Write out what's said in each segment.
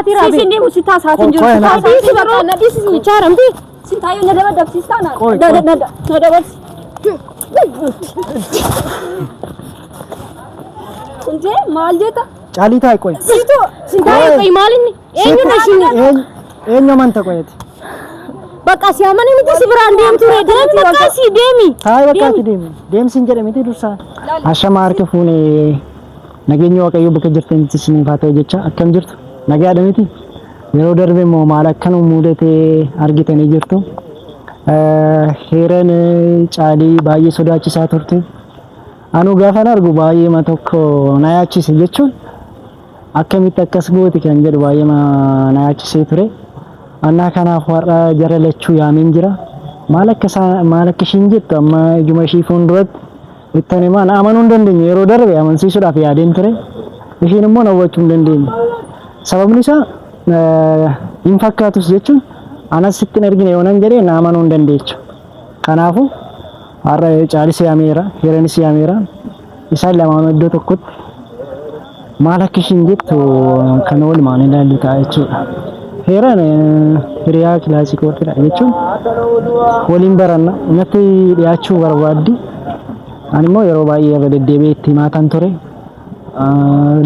Sini musita saatin jiru. Saatin bakka nadis bicharamti. Sintayo nadaba dabsistana. Nadabas. Kunje maal jeta? Caalita qoy. Sintayo qoy maalini? Eenyu nashini? Eenyu manta qoyati. Bakka si amane miti si biraan deemtu deemi bakka si deemi. Taay bakka si deemi. Deemsin jedhe miti dursa. Ashama harka fuune nageenya waaqayyo bakka jirtanitti isiniif haa ta'u jecha akkam jirtu? Nagaadha miti. Yeroo darbe immoo maal akkan mudate argitanii jirtu. Heeran caalii baay'ee sodaachisaa turte. Anu gaafan argu baay'ee ma tokko na yaachise jechuun akkamitti akkas gooti kan jedhu baay'ee na yaachisee ture. Annaa kanaaf warra jara lachuu yaamin jira. Maal akka ishiin jettu amma ijuma ishii fuulduratti ittani maan amanuu hin dandeenye yeroo darbe amansiisuudhaaf yaadeen ture. Ishiin immoo nawwachuu hin dandeenye. Sababni isaa hin fakkaatus jechuun anas sittin ergine yoonan jedhee na amanuu hin dandeechu. Kanaafuu har'a caalis yaameera, heeranis yaameera. Isaan lamaan iddoo tokkotti maal akka ishiin jettu kan walumaan ilaallu ta'a jechuudha. Heeran hiriyaa kilaasikootidha jechuun waliin baranna natti dhiyaachuu barbaaddi. Ani immoo yeroo baay'ee irra deddeebi'ee itti himaatan ture.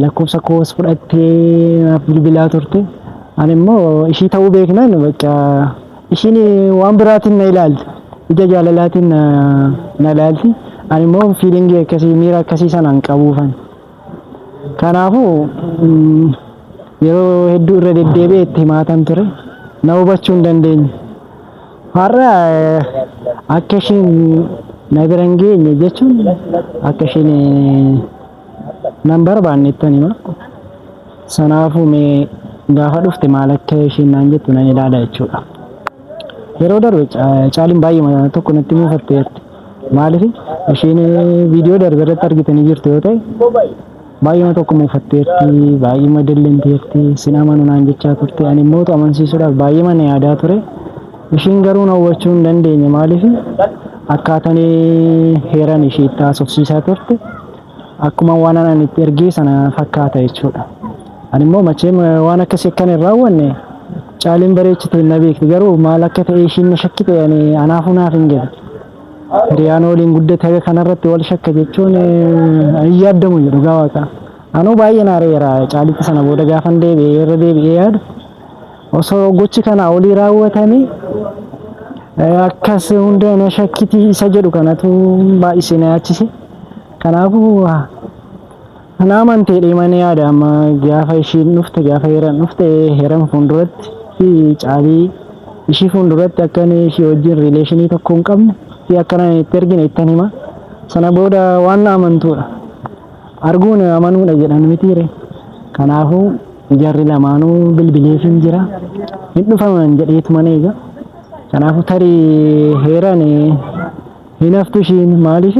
Lakkoofsa koos fudhattee bilbilaa turte. Ani immoo ishii ta'uu beeknaan bakka ishiin waan biraatiin na ilaalti. Ija jaalalaatiin na ilaalti. Ani immoo fiilingii akkasii miira akkasii sanaan qabuufan. Kanaafuu yeroo hedduu irra deddeebi'ee itti himaatan ture. Na hubachuu hin dandeenye. Har'a akka ishiin na bira hin geenye jechuun akka ishiin nan barbaanne ittan hima. Sanaafuu mee gaafa dhufte maal akka ishiin naan jettu nan ilaala jechuudha. Yeroo darbe caaliin baay'ee tokko natti muufatteerti. Maaliif ishiin viidiyoo darbe irratti argitanii jirtu yoo ta'e baay'ee tokko muufatteerti, baay'ee madallenteerti, sin amanu naan jechaa turte. Ani immoo amansiisuudhaaf baay'ee mana yaadaa ture. Ishiin garuu na hubachuu hin dandeenye. Maaliif akkaataan heeran ishee itti haasofsiisaa turte akkuma waan ani itti ergee sana fakkaata jechuudha. Ani immoo macheem waan akkasii akkan hin raawwanne caaliin bareechite na beekti. Garuu maal akka ta'e ishiin na shakkite anaafuu naaf hin galle. Hiriyaan waliin guddate haga kanarratti wal shakka jechuun hin yaadamu jedhu gaawaqa. Anuu baay'ee naareera caalitti sana booda gaafan deebi'ee irra deebi'ee yaadu osoo gochi kana olii raawwatanii akkas hunda na shakkiti isa jedhu kanatu baay'isee na yaachise. Kanaafuu ana amantee deemanii yaada amma gaafa ishiin dhufte gaafa heeran dhufte heeran fuulduratti fi caalii ishii fuulduratti akkan ishii wajjin rileeshinii tokko hin qabne fi akkana itti ergine ittan hima. Sana booda waan na amantuudha. Arguun amanuudha jedhan mitiire. Kanaafuu jarri lamaanuu bilbileef hin jira. Hin dhufaman jedheetuma eega. Kanaafuu tarii heeran hin haftu ishiin maaliif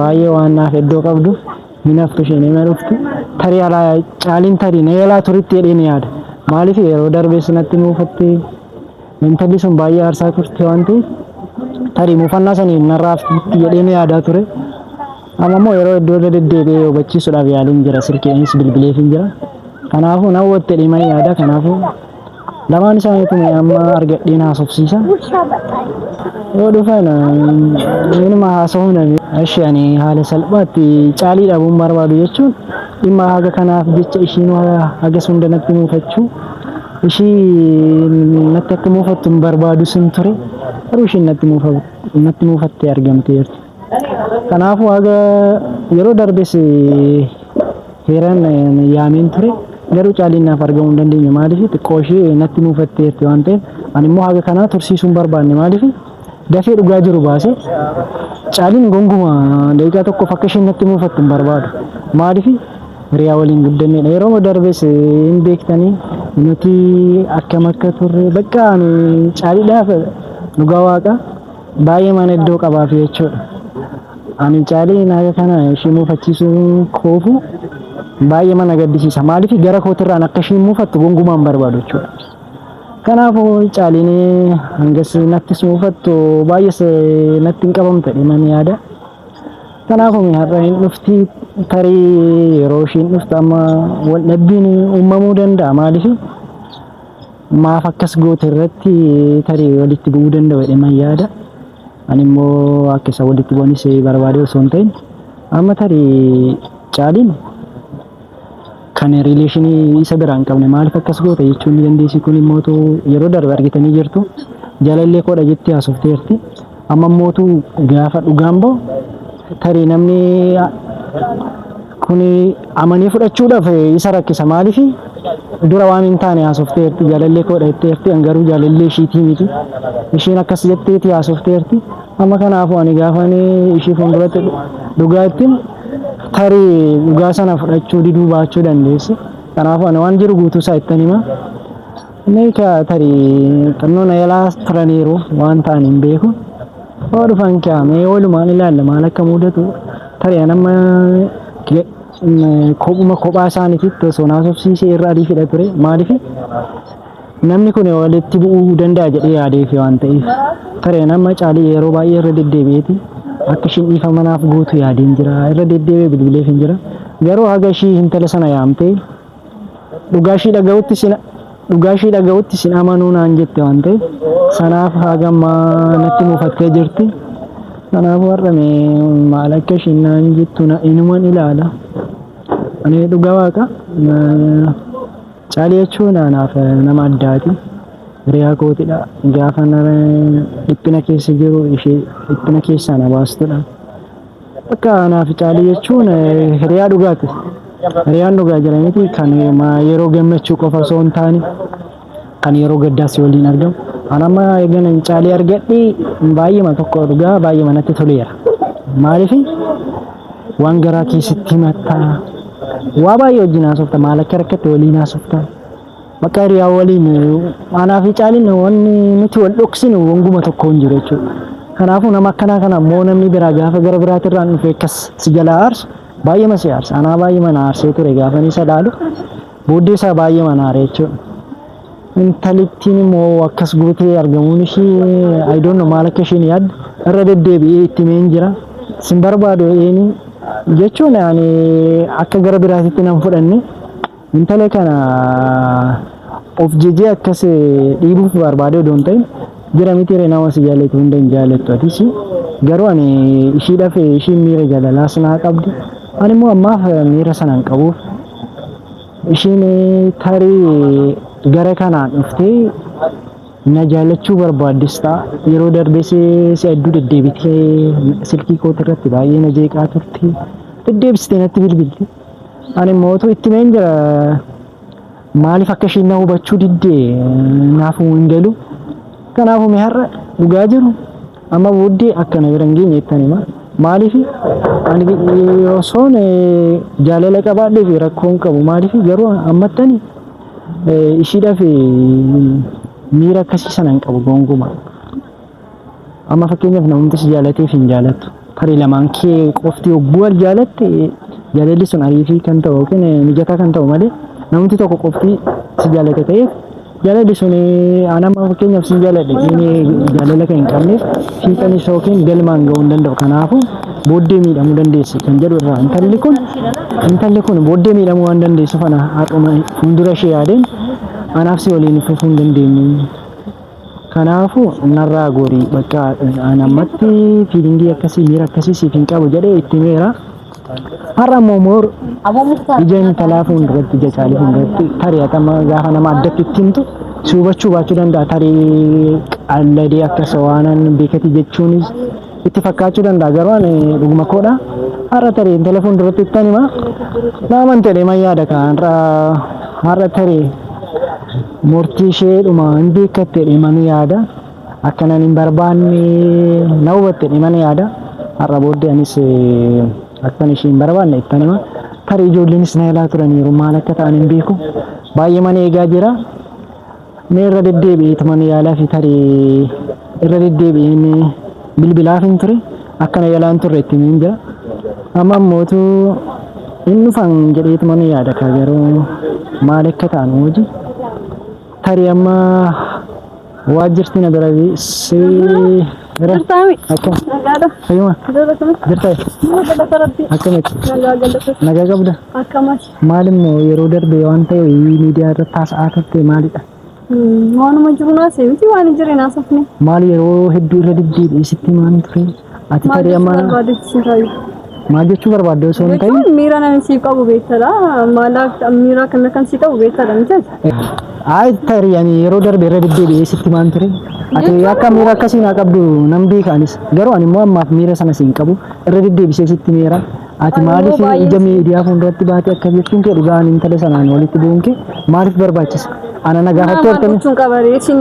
baay'ee waan naaf iddoo qabdu hin haftu ishiin hima dhuftu. Tarii alaa caaliin tarii na yaalaa turitti jedheen yaada. Maaliif yeroo darbee sanatti muufattee intalli sun baay'ee aarsaa turte waan ta'eef tarii muufannaa saniin narraaf jedheen yaadaa ture. Amma immoo yeroo iddoo irra deddeebi'ee hubachiisuudhaaf yaaluun jira. Silkeenis bilbileef hin jira. Kanaafuu na hubbatte dhimma yaada. Kanaafuu lamaan isaaniitu amma argadheen haasofsiisa. Yoo dhufan inuma haasa'uun ishee ani haala salphaatti caalii dhabuun barbaadu jechuun dhimma haga kanaaf jecha ishiin haga hunda natti muufachuu ishii natti akka muufattu hin barbaadu sin ture. Garuu ishiin natti muufattee argamteerti. Kanaafuu haga yeroo darbes heeran yaameen ture. Garuu caaliin naaf argamuu hin dandeenye. Maaliif xiqqoo ishee natti muufatteerti waan ta'eef ani immoo haga kanaa tursiisuu hin barbaanne. Maaliif dafee dhugaa jiru baasee caaliin gonguma daqiiqaa tokkoof akka isheen natti muufattu hin barbaadu. Maaliif hiriyaa waliin guddannedha. Yeroo darbes hin beektanii nuti akkam akka turre bakka ani caaliidhaaf dhugaa waaqa baay'ee mana iddoo qabaaf jechuudha. Ani caaliin haga kana ishee muufachiisuu koofu baay'ee mana gaddisiisa. Maaliif gara kootirraan akka isheen muufattu gongumaan barbaadu jechuudha. Kanaafuu caaliin hangas nattis muufattu baay'ee natti hin qabamte dhimma yaada. Kanaafuu har'a hin dhufti tarii yeroo isheen dhuftu amma wal dhabbiin uumamuu danda'a. Maaliif maaf akkas goote irratti tarii walitti bu'uu danda'u jedhee man yaada. Ani immoo akka isa walitti bu'anis barbaade osoo hin ta'in amma tarii caaliin kan rileeshinii isa biraan qabne maaliif akkas goote jechuun ni dandeessi. Kun immoo yeroo darbe argitanii jirtu jaalallee koodha jettee haasofteerti. Amma immoo gaafa dhugaan bahu tarii namni kun amanii fudhachuudhaaf isa rakkisa. Maaliif dura waan hin taane haasofteerti jaalallee koodha jetteerti. An garuu jaalallee ishiitii miti. Ishiin akkas jetteeti haasofteerti. Amma kanaafuu ani gaafan ishii fuulduratti dhugaa ittiin tarii dhugaa sana fudhachuu diduu baachuu dandeessi. Kanaafuu ani waan jiru guutuu isaa ittiin hima. Inni tarii xinnoon yaalaa turaniiru waan ta'an hin beeku. Yoo dhufan kaa'amee walumaan ilaalla maal akka mudatu tarii nama kophaa isaaniititti osoo naasofsiisee irra adii fidha ture. Maaliif namni kun walitti bu'uu danda'a jedhee yaadeef waan ta'eef tarii nama caalii yeroo baay'ee irra deddeebi'eeti akka ishiin dhiifamanaaf guutu yaadeen jira. Irra deddeebi'ee bilbileef hin jira. Garuu haga ishii intala sana yaamtee dhugaa ishii dhaga'utti sin amanuu naan jette waan ta'eef sanaaf hagammaa natti muufattee jirti. Kanaaf warramee maal akka ishiin naan jettu inuman ilaala. Ani dhugaa waaqa caalii jechuun anaaf nama addaati. Hiriyaa kootidha. Gaafa dhiphina keessa jiru ishee dhiphina keessaa na baastudha. Akka anaaf caalii jechuun hiriyaa dhugaati. Hiriyaan dhugaa jedhamiti kan yeroo gammachuu qofa osoo hin taane kan yeroo gaddaas waliin argamu. Ani amma eegan caalii argadhe baay'eema tokko dhugaa baay'eema natti toleera. Maaliif waan garaa keessatti himattaa waa baay'ee wajjin haasofta maal akka rakkate waliin haasofta. Bakka hiriyaa waliin anaa fi caaliin wanni nuti wal dhoksinu wanguma tokko hin jiru jechuudha. Kanaafuu nama akkanaa kana immoo namni biraa gaafa gara biraatirraan dhufe akkas si jalaa aarsu baay'eema si aarsa. Anaa baay'eema na aarsee ture gaafa isa dhaalu booddee isaa baay'eema na aare jechuudha. Intalittiin immoo akkas gootee argamuun ishee I don't know maal akka isheen yaaddu irra deddeebi'ee itti himeen jira. Sin barbaadu jechuun ani akka gara biraatitti nan fudhanne intala kana of jejee akkas dhiibuuf barbaade odoo hin ta'in jira miti nama si jaallatu hunda hin jaallattu atis garuu ani ishiidhaaf ishiin miira jaalalaas naa qabdi. Ani immoo ammaaf miira sana hin qabuuf ishiin tarii gara kanaan dhuftee na jaallachuu barbaaddes ta'a. Yeroo darbee si hedduu deddeebitee silkii kooti irratti baay'ee na jeeqaa turte. Deddeebistee natti bilbilti. Ani immoo itti meen jira maaliif akka isheen na hubachuu diddee naaf hin galu. Kanaafuu mee har'a dhugaa jiru amma booddee akka na bira hin geenye jettan hima. Maaliif ani osoon jaalala qabaadhee fi rakkoo hin qabu. Maaliif garuu ammattani ishiidhaaf miira akkasii sana hin qabu gonkumaa. Amma fakkeenyaaf namni si jaalateef hin jaalattu. Tarii lamaan kee qofti yogguu wal jaalatte jaalalli sun ariifii kan ta'u yookiin mijataa kan ta'u malee namni tokko qofti si jaalate ta'eef jaalalli sun anama fakkeenyaaf si jaaladhe inni jaalala kan hin qabneef fiixanis yookiin galmaan ga'uu hin danda'u. Kanaafuu booddee miidhamuu dandeessi kan jedhu irraa intalli kun booddee miidhamuu waan dandeessu kana haadhuma fuuldura ishee yaadeen anaaf si waliin fufuu hin dandeenye. Kanaafuu narraa gorii bakka namatti fiilingii akkasii miira akkasii siif hin qabu jedhee itti meera. Har'a immoo ijaan talaa fuulduratti ija caalii fuulduratti tarii atama gaafa nama addatti itti himtu si hubachuu baachuu danda'a. Tarii qalladee akkas waanan beekati jechuunis itti fakkaachuu danda'a. Garuu ani dhuguma koodha. Har'a tarii intala fuulduratti ittan hima. Naaman ta'e man yaada kan har'a tarii murtii isheedhuma hin beekatte dhimanu yaada. Akkanan hin barbaanne na hubatte dhimanu yaada. Har'a booddee anis akkan ishee hin barbaanne ittan hima. Tarii ijoolleenis na ilaa turaniiru maal akka ta'an hin beeku. Baay'ee mana eegaa jira. Mee irra deddeebi'eetu mana yaalaa fi tarii irra deddeebi'een bilbilaaf hin ture. Akkana yaalaan turre itti hin jira. Amma ammootu hin dhufan jedheetu mana yaada ka garuu maal akka ta'an hojii. Tarii amma waajjirti na bira si Jirtami. Akkam. Nagaadha. Fayyuma. Jirtaa? Akkamitti? Nagaa qabda? Akkamati. Maalimmoo yeroo darbe waan ta'e miidiyaa irratti haasa'aa turte maalidha? Waanuma jiru naasee miti waan jireen naasofne. Maal yeroo hedduu irra deddeebi'ee sitti himaan ture. Ati tarii amma maal jechuu barbaadde osoo hin ta'in miira namni siif qabu beektadha. Maallaa miira kan siif qabu beektadha miti. Ay tarii ani yeroo darbe irra deddeebi'ee sitti himaan ture. Ati akka miira akkasii naa qabdu nan beekaanis garuu ani immoo ammaaf miira sana siin qabu irra deddeebisee sitti miira. Ati maaliif ija miidiyaa fuulduratti baatee akka jechuun kee dhugaan intala sanaan walitti bu'uun kee maaliif barbaachisa? Ana nagaafattee hortanii jechuun qabaree isin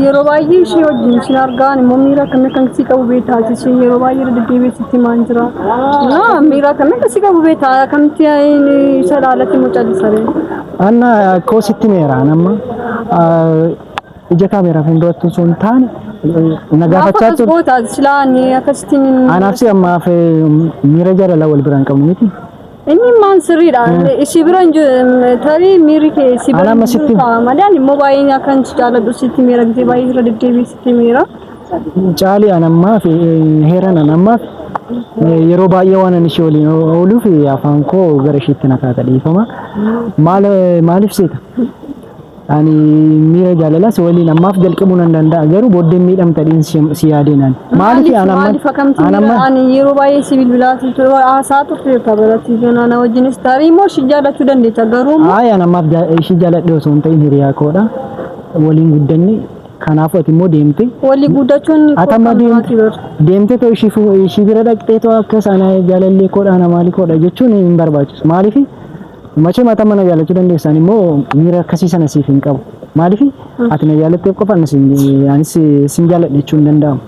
yeroo baay'ee ishee wajjin isin argaan immoo miira kan si qabu beektaa isin yeroo baay'ee irra deddeebi'ee sitti himaan jira. Miira kan si qabu beektaa kamti isa dhaalatti mucaallisaree. Anna koo sitti miira namma ija kaameeraa fuulduratti osoo hin taane nagaafachaa ture. Goota silaani akkasitti Anaaf si ammaaf miira jaalala wal biraan qabnu miti. Inni maan sirriidha. Ishi biraan tarii miiri kee si biraan jirta malee immoo baay'een akkan jaaladhu sitti miira gitee baay'ee irra deddeebi'ee sitti miira. Caalii anammaaf heeran anammaaf yeroo baay'ee waan ani ishee waliin ooluuf afaan koo gara isheetti nakaata dhiifama. Maaliif seeta? Ani miira jaalala si waliin ammaaf jalqabuu nan danda'a garuu booddeen miidhamta dhiin si yaadeenaan. Maaliif anamma ani yeroo baay'ee si bilbilaati haasaa turte tabarati ganana wajjinis tarii immoo shi jaalachuu dandeessa garuu ay anammaaf shi jaaladhe osoo hin ta'in hiriyaa koodha waliin guddanne kanaafuu ati immoo deemte walii guddachuun atama deemte too ishii bira dhaqxee too akka sana jaalallee koodha na maali koodha jechuun hin barbaachisu maaliif mache mata mana jaalachuu dandeessan immoo miira akkasii sana siif hin qabu maaliif ati na jaalattee qofa anis sin jaaladhe jechuun danda'amu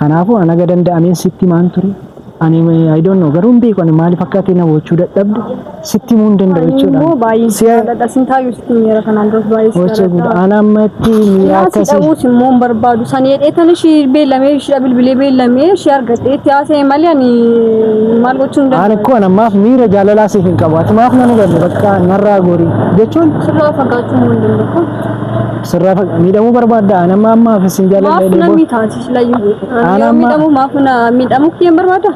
kanaafuu anaga danda'ameen sitti maan ture ani I don't know garuu beeku ani maaliif akka ati na gochuu dadhabde sitti muun danda'u jechuudha siya sintaayu sitti miira kanaan dos baay'ee anamatti miira akkasii dhabuus immoo barbaadu sanii dheetan shi beellamee shi bilbilee beellamee shi argatee taasee malee ani maal gochuun danda'u ani ko anamaaf miira jaalalaa siif hin qabu ati maaf nan galle bakka narraa goori jechuun sirraa fagaachuu hin danda'u sirraa miidhamuu barbaadda anama ammaaf sin jaalallee maaf namni taasis layyuu miidhamuu maaf na miidhamuu kiyyan barbaada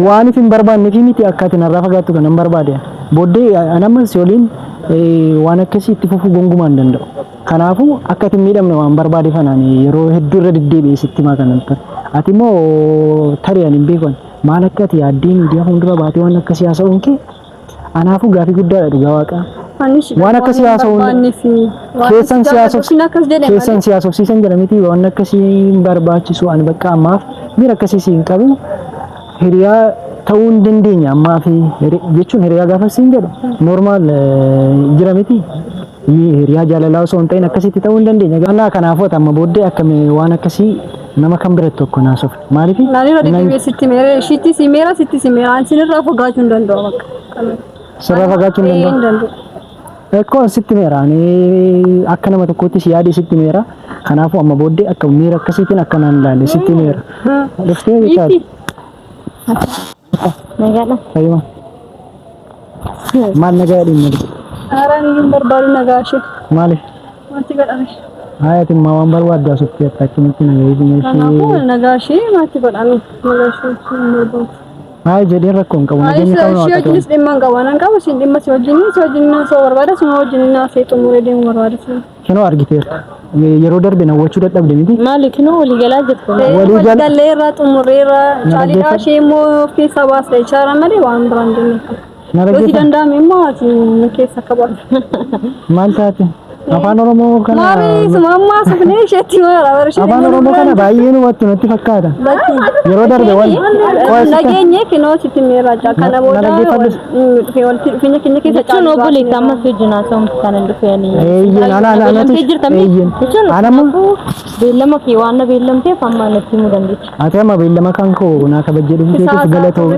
waan if hin barbaanne fi miti akka ati narraa fagaattu kan hin barbaade booddee anama si waliin waan akkasii itti fufuu gonkumaa hin danda'u kanaafuu akka ati miidhamne waan barbaade fanaan yeroo hedduu irra deddeebi'ee sitti maa kanan ture ati immoo tarii ani hin beekan maal akka ati yaaddee miidiyaa fuuldura baatee waan akkasii haasa'uun kee anaafuu gaafii guddaadha dhugaa waaqaa waan akkasii haasa'uun keessan siyaasofsiisan jira miti waan akkasii barbaachisu ani bakka ammaaf miira akkasii siin qabu hiriyaa ta'uu hin dandeenya ammaaf jechuun hiriyaa gaafa siin jedhu normaal jira miti hiriyaa jaalalaa osoo hin ta'in akkasitti ta'uu hin dandeenya ganaa kanaafuu amma booddee akkami waan akkasii nama kan biratti tokko naasuuf maaliif naani radii sitti meera shitti si meera sitti si meera ansin irraa fagaachuu hin danda'u bakka sirraa fagaachuu hin danda'u Eko sitti meera ani akka nama tokkotti si yaade sitti meera kanaafuu amma booddee akka miira akkasiitiin akka naan ilaalle sitti meera dhuftee jechaadha nagaadha fayyuma maal nagaa dhimma araan hin barbaadu nagaashee maaliif wanti godhame hayati ma waan barbaaddaa sutti attacchi miti nagaa dhimma kanaafuu nagaashee wanti godhame nagaashee Hai jedhee rakkoon qabu nageenya qabu si wajjinis dhimma hin qabu nan qabu si dhimma si wajjin soo barbaada si wajjin naasee xumuree deemu barbaada si kinoo argiteerta yeroo darbe nawwachuu dadhabde miti maali kinoo waliigalaa jirtu waliigalleerra xumureerra caalidhaa ishee immoo of keessaa baasee ichaara malee waan biraan deemne yoo si danda'ame immoo ati keessa qabaatu maal taate afaan oromoo kana maali sumammaa sufnee isheetti mara barshee afaan oromoo kana baay'ee nuwatti natti fakkaata yeroo darbe wal nageenye kinoo sitti meeraacha kana booda dhufee walitti dhufeenya keenya keessa caalaa obboleetti amma fiijinaa ta'umti kan dhufeeni anamma beellama kee waan beellamteef amma natti himuu dandeecha ati amma beellama kan koo naa kabajjee dhufteetiif galatoo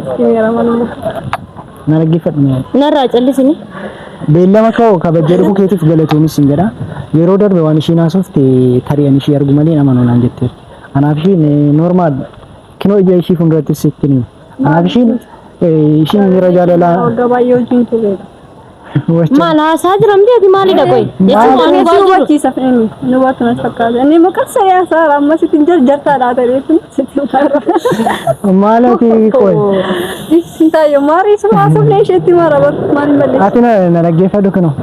na dhaggeeffadhu narraa callisini beellama koo kabajjee dhufu keetiif galatoonis hin jedha yeroo darbe waan ishiin haasofte tarii ani ishii argu malee nama nonaan jetteerti anaaf ishiin normaal kinoo ija ishii fuulduratti sitti ni anaaf ishiin miira jaalalaa gabaayoo wajjin tureedha maal haasaa jiramtee ati maalidha qoy jechuun waan hubachiisa fedhanii nu baatu na fakkaata inni maqaa siyaasaa amma sitti jarjartaadhaa ta'eetu sitti maalati qoy Sintayo mari sumaasuf ne isheetti mara maal malee ati na dhaggeeffadhu kinoo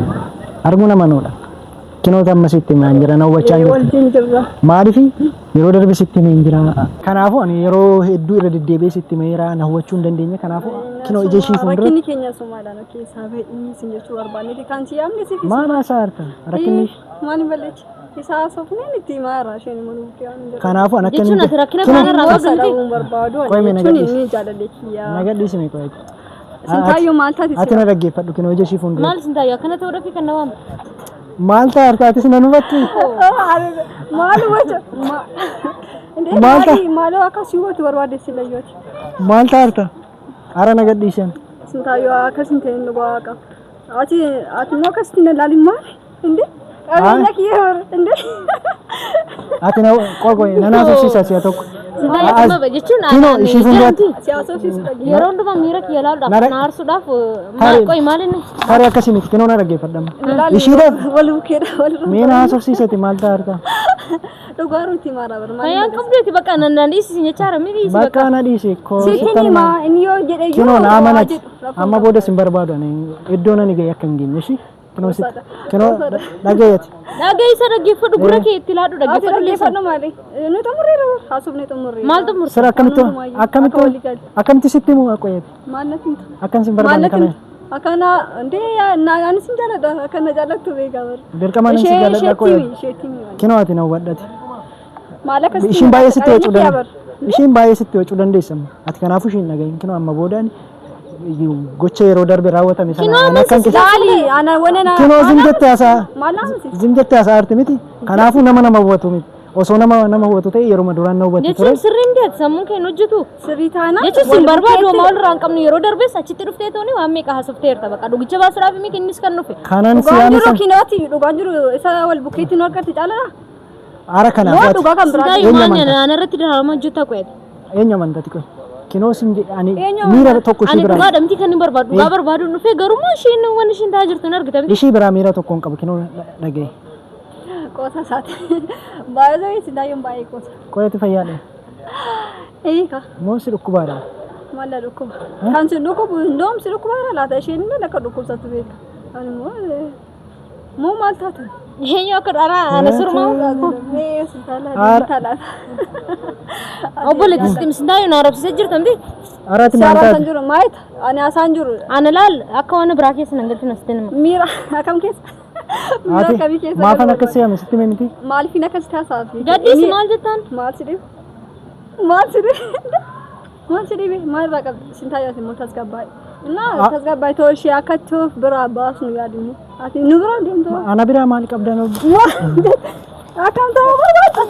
arguu nama nuudha kinoota amma sitti himaa jira na hubachaa jirta. Maaliif yeroo darbe sitti himaa jira. Kanaafuu ani yeroo hedduu irra deddeebi'ee sitti himaa na hubachuu hin dandeenye. Kanaafuu kinoo ija ishii fuuldura. Rakkinni keenya Somaaliyaa keessaa inni sin jechuu barbaanne kan si yaamne si fi. Maal haasa'arta rakkinni? Maal balleechi? Isaa sofneen itti himaa irraa isheen manuu fi kanaafuu ana jechuun ati rakkina baanarraa wagamte barbaadu jechuun inni jaalalleekiyaa. Nagadhii simi qo'e. Sintaayyoo maal taati? Ati na dhaggeeffadhu kinoo ija ishii fuuldura. Maal Sintaayyoo akkana ta'uudhaaf kan na waamu? Maal taartaatis nan hubattu. Maal wacha maal akkasii wati barbaade silayyooti. Maal taarta? Ara nagadhiisan. Sintaayyoo akkasin ta'e inni waaqa. Ati moo akkasitti na laalin maal? Inde? Qabeenya kiyyaa inde? Ati na qoqoe nana sosiisa siya tokko. Sintaayyoo jechuun kinoo ishii fuuldura. Siyaasa ofiisudha. Yeroo hundumaa miira kiyya laaluudhaaf naarsuudhaaf maal qo'i maalinni? Tarii akkasinitti kinoo na dhaggeeffadhama. Ishiidhaaf wal bukeedha wal miina haasofsiisati maal taarta? Dhugaaruutti maara barmaanii. Fayyaan qabdeeti bakka nan dhiisisi jechaara mi dhiisi bakka na dhiisi koo siitini maa inni yoo jedhee kinoo na amanati amma booda sin barbaadu ani iddoo nani ga'e akka hin geenye shi kinoo dhaggeeffati. Dhaggeessa dhaggeeffadhu gurra kee itti laadhu dhaggeeffadhu leeffadhu maali? Nu xumurreera haasofne xumurreera. Maal xumurre? Sira akkamitti sitti himu qoyeeti? Maal natti akkan sin barbaanne kana. Akkana ndee naan sin jaaladha akkana jaalattu beekaa bar. Dirqama nan si jaaladha qoyeeti. Kinoo ati na hubadhati. Maal akkasii ishiin baay'ee sitti wacuu dandeessamma. Ati kanaafuu ishiin dhagahin kinoo amma boodaan gocha yeroo darbe raawwatame sana akkan kinoo zimjette haasaa arti miti. Kanaafuu nama hubatu miti. Osoo nama hubatu ta'e yeroo duraan na hubatu ture. Jechuun sirriin deet sammuun kee hojjetu. Sirrii taana. Jechuun sin barbaadu maal irraa hin qabnu yeroo darbees achitti dhuftee tooni waan meeqa haasofteerta bakka dhugicha baasuudhaaf miti innis kan dhufe. Kanan dhugaan jiru kinooti dhugaan jiru isa wal bukkeetti nu argatti caalaa. Ara kanaaf dhugaa kan biraa naan irratti daraarama hojjeta qo'eeti. Eenyu amantati qo'e. Kinoo sin ani miira tokko ishii biraa. Ani dhugaa dhamti kan hin barbaadu dhugaa barbaadu dhufee garuu ishiin waan ishiin taa'aa jirtu hin argitan. Ishii biraa miira tokko hin qabu kinoo dhagee. Qosa saate baay'ee Sintaayoon baay'ee qosa. Qo'eeti fayyaadha. Eeyyika. Moo si dhukkubaadha? Maal dhukkuba? Kan si dhukkubu ndoom si dhukkubaadha laata isheen illee akka dhukkubsattu beeka. Ani moo maal taate? Eenyu akka dharaa ana surmaa? Obboleettis Sintaayoon arabsisee jirtamti? Araati maal taate? Jiru maayita ani asaan jiru. Ana laal akka waan biraa keessa nan galti nasti nama. Miira akkam keessa? Maafan akkasii yaame sitti meeniti? Maaliifin akkasii taasaafi? Gaddiisi maal jettaan? Maal sidhiif? Maal irraa qabdi? Sintaayoon immoo tasgabbaa'e. Tasgabbaa'e ta'uu ishee akka tuuf biraa baasnu yaadinu. Ati nu biraa deemtu? Ana biraa maal qabdan? Akkam ta'uu barbaadda?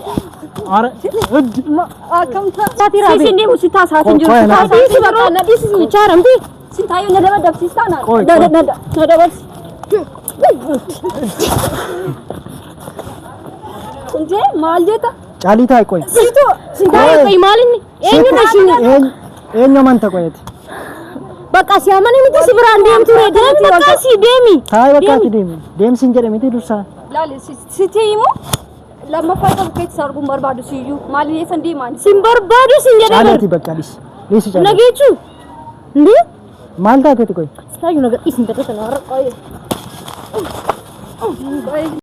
Akkam ta'uu? Siin deemu si taasaatiin jiru. Dhiisi bakka na dhiisi jechaaramti. Sintaayoon na dabadabsiistaa na dabarsi. Kunjee maal jetta? Caalii taa'e qo'e. Sintaayoon qo'i maalinni? Eenyu na ishiin? Eenyu amanta qo'eeti? Bakka si amani miti si biraan deemtu deemi bakka si deemi. Taa'e bakka ati deemi. Deemsiin jedhe miti dursaa. Laali sitti himu lammaffaa qabu keessa arguun barbaadu siyyuu maaliin eessan deemaan? Sin barbaadu sin jedhe. Caalaati bakka dhiisi. Dhiisi caalaa. Nageechuu? Ndee? Maal taateeti qo'e? Sintaayoon nagadhiisin taate sana har'a qo'e.